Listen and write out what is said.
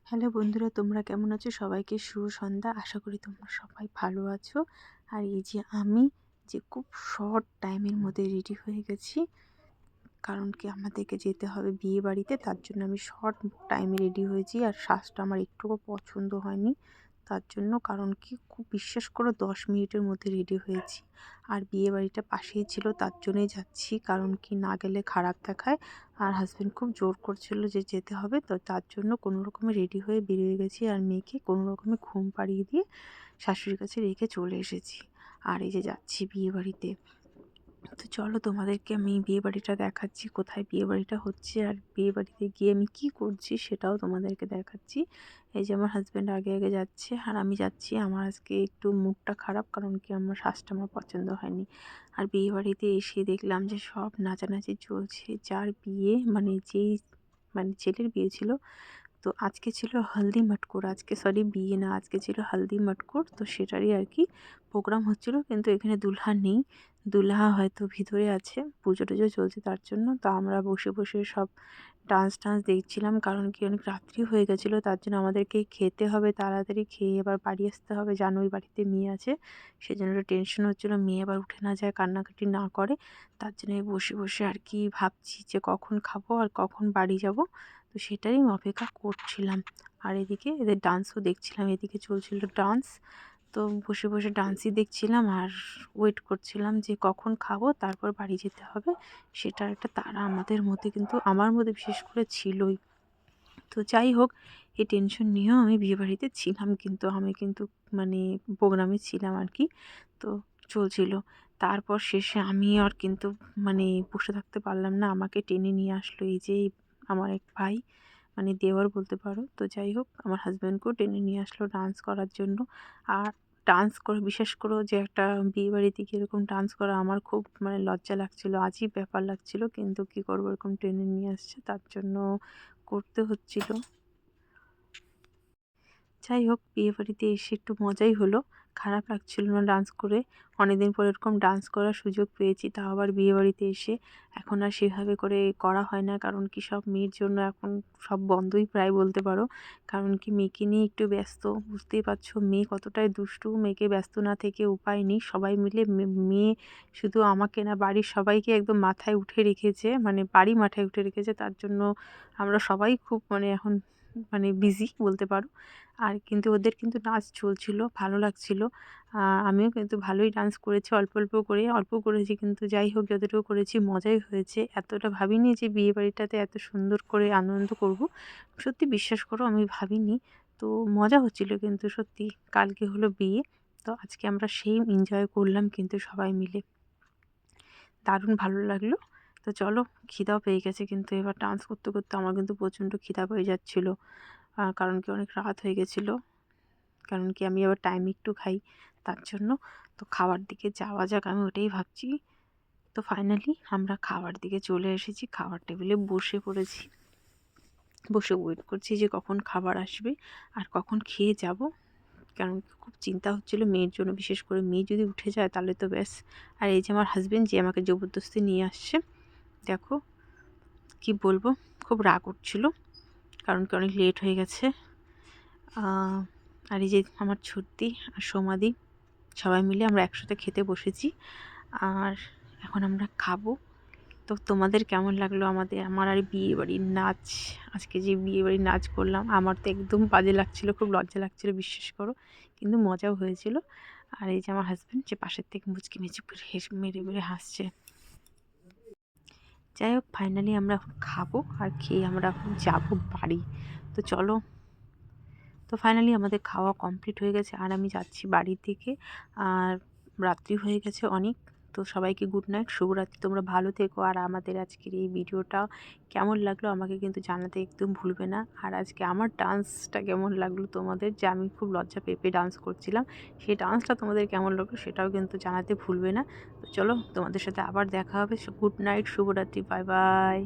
Hello বন্ধুরা, তোমরা কেমন আছো? সবাইকে শুভ সন্ধ্যা। আশা করি তোমরা সবাই ভালো আছো। আর এই যে আমি খুব শর্ট টাইমের মধ্যে রেডি হয়ে গেছি, কারণ কি আমাদেরকে যেতে হবে বিয়ে বাড়িতে। তার জন্য আমি শর্ট টাইমে রেডি হয়েছি। আর সাজটা আমার একটুও পছন্দ হয়নি তার জন্য, কারণ কি খুব বিশ্বাস করো 10 মিনিটের মধ্যে রেডি হয়েছি। আর বিয়ে বাড়িটা পাশেই ছিল, তার জন্যই যাচ্ছি, কারণ কি না গেলে খারাপ দেখায়। আর হাজব্যান্ড খুব জোর করছিল যে যেতে হবে, তো তার জন্য কোনো রকমে রেডি হয়ে বেরিয়ে গেছি। আর মেয়েকে কোনো রকমে ঘুম পাড়িয়ে দিয়ে শাশুড়ির কাছে রেখে চলে এসেছি। আর এই যে যাচ্ছি বিয়ে বাড়িতে। তো চলো তোমাদেরকে আমি বিয়ে বাড়িটা দেখাচ্ছি, কোথায় বিয়ে বাড়িটা হচ্ছে আর বিয়ে বাড়িতে গিয়ে আমি কী করছি সেটাও তোমাদেরকে দেখাচ্ছি। এই যে আমার হাজব্যান্ড আগে আগে যাচ্ছে আর আমি যাচ্ছি। আমার আজকে একটু মুডটা খারাপ, কারণ কি আমার সাজটা আমার পছন্দ হয়নি। আর বিয়ে বাড়িতে এসে দেখলাম যে সব নাচানাচি চলছে। যার বিয়ে মানে ছেলের বিয়ে ছিল, তো আজকে ছিল হলদি মটকোর, আজকে সরি বিয়ে না, আজকে ছিল হলদি মটকোর। তো সেটারই আর কি প্রোগ্রাম হচ্ছিল, কিন্তু এখানে দুলহা নেই, দুলহা হয়তো ভিতরে আছে, পুজো টুজো চলছে তার জন্য। তো আমরা বসে বসে সব ডান্স টান্স দেখছিলাম, কারণ কি অনেক রাত্রি হয়ে গেছিলো, তার জন্য আমাদেরকে খেতে হবে, তাড়াতাড়ি খেয়ে এবার বাড়ি আসতে হবে। জানোই বাড়িতে মেয়ে আছে, সেজন্য একটু টেনশন হচ্ছিলো মেয়ে আবার উঠে না যায়, কান্নাকাটি না করে। তার জন্য বসে বসে আর কি ভাবছি যে কখন খাবো আর কখন বাড়ি যাব। তো সেটাই আমি অপেক্ষা করছিলাম। আর এদিকে এদের ডান্সও দেখছিলাম, এদিকে চলছিল ডান্স। তো বসে বসে ডান্সই দেখছিলাম আর ওয়েট করছিলাম যে কখন খাবো, তারপর বাড়ি যেতে হবে। সেটার একটা তাড়া আমাদের মধ্যে, কিন্তু আমার মধ্যে বিশেষ করে ছিলই। তো যাই হোক, এই টেনশন নিয়েও আমি বিয়েবাড়িতে ছিলাম, কিন্তু আমি কিন্তু মানে প্রোগ্রামে ছিলাম আর কি। তো চলছিল। তারপর শেষে আমি আর কিন্তু মানে বসে থাকতে পারলাম না, আমাকে টেনে নিয়ে আসলো এই যে আমার এক ভাই, মানে দেওর বলতে পারো। তো যাই হোক, আমার হাজব্যান্ডকেও টেনে নিয়ে আসলো ডান্স করার জন্য। আর ডান্স করে বিশেষ করে যে একটা বিয়েবাড়িতে গিয়ে এরকম ডান্স করা আমার খুব মানে লজ্জা লাগছিলো, আজীব ব্যাপার লাগছিলো, কিন্তু কী করবো, এরকম টেনে নিয়ে আসছে তার জন্য করতে হচ্ছিল। যাই হোক, বিয়েবাড়িতে এসে একটু মজাই হলো, খারাপ লাগছিল না ডান্স করে। অনেকদিন পর এরকম ডান্স করার সুযোগ পেয়েছি, তাও আবার বিয়েবাড়িতে এসে। এখন আর সেভাবে করে করা হয় না, কারণ কি সব মেয়ের জন্য এখন সব বন্ধই প্রায় বলতে পারো। কারণ কি মেয়েকে নিয়ে একটু ব্যস্ত, বুঝতেই পারছো মেয়ে কতটাই দুষ্টু। মেয়েকে ব্যস্ত না থেকে উপায় নেই, সবাই মিলে মেয়ে শুধু আমাকে না, বাড়ির সবাইকে একদম মাথায় উঠে রেখেছে, মানে বাড়ি মাথায় উঠে রেখেছে। তার জন্য আমরা সবাই খুব মানে এখন মানে বিজি বলতে পারো। আর কিন্তু ওদের কিন্তু নাচ চলছিল, ভালো লাগছিল। আমিও কিন্তু ভালোই ডান্স করেছি, অল্প অল্প করে, অল্প করেছি, কিন্তু যাই হোক যতটুকু করেছি মজাই হয়েছে। এতটা ভাবিনি যে বিয়েবাড়িটাতে এত সুন্দর করে আনন্দ করব, সত্যি বিশ্বাস করো আমি ভাবিনি। তো মজা হচ্ছিল কিন্তু সত্যি। কালকে হলো বিয়ে, তো আজকে আমরা সেই এনজয় করলাম কিন্তু সবাই মিলে, দারুণ ভালো লাগলো। তো চলো, খিদাও পেয়ে গেছে, কিন্তু এবার ডান্স করতে করতে আমার কিন্তু প্রচণ্ড খিদা পেয়ে যাচ্ছিলো, কারণ কি অনেক রাত হয়ে গেছিলো, কারণ কি আমি আবার টাইমে একটু খাই তার জন্য। তো খাওয়ার দিকে যাওয়া যাক, আমি ওটাই ভাবছি। তো ফাইনালি আমরা খাওয়ার দিকে চলে এসেছি, খাওয়ার টেবিলে বসে পড়েছি, বসে ওয়েট করছি যে কখন খাবার আসবে আর কখন খেয়ে যাব। কারণ খুব চিন্তা হচ্ছিল মেয়ের জন্য, বিশেষ করে মেয়ে যদি উঠে যায় তাহলে তো ব্যাস। আর এই যে আমার হাজব্যান্ড যে আমাকে জবরদস্তি নিয়ে আসছে, দেখো কি বলবো, খুব রাগ উঠছিল, কারণ কি অনেক লেট হয়ে গেছে। আর এই যে আমার ছুটি আর সমাধি, সবাই মিলে আমরা একসাথে খেতে বসেছি। আর এখন আমরা খাবো। তো তোমাদের কেমন লাগলো আমার আর বিয়েবাড়ির নাচ? আজকে যে বিয়েবাড়ির নাচ করলাম, আমার তো একদম বাজে লাগছিলো, খুব লজ্জা লাগছিলো বিশ্বাস করো, কিন্তু মজাও হয়েছিল। আর এই যে আমার হাজব্যান্ড যে পাশের থেকে মুচকি মেচি করে মেরে মেরে হাসছে। যাই হোক, ফাইনালি আমরা এখন খাবো, আর খেয়ে আমরা এখন যাবো বাড়ি। তো চলো, তো ফাইনালি আমাদের খাওয়া কমপ্লিট হয়ে গেছে আর আমি যাচ্ছি বাড়ির দিকে। আর রাত্রি হয়ে গেছে অনেক। তো সবাইকে গুড নাইট, শুভরাত্রি, তোমরা ভালো থেকো। আর আমাদের আজকের এই ভিডিওটা কেমন লাগলো আমাকে কিন্তু জানাতে একদম ভুলবে না। আর আজকে আমার ডান্সটা কেমন লাগলো তোমাদের, যে আমি খুব লজ্জা পেয়ে ডান্স করছিলাম, সেই ডান্সটা তোমাদের কেমন লাগলো সেটাও কিন্তু জানাতে ভুলবে না। তো চলো, তোমাদের সাথে আবার দেখা হবে। গুড নাইট, শুভরাত্রি, বাই বাই।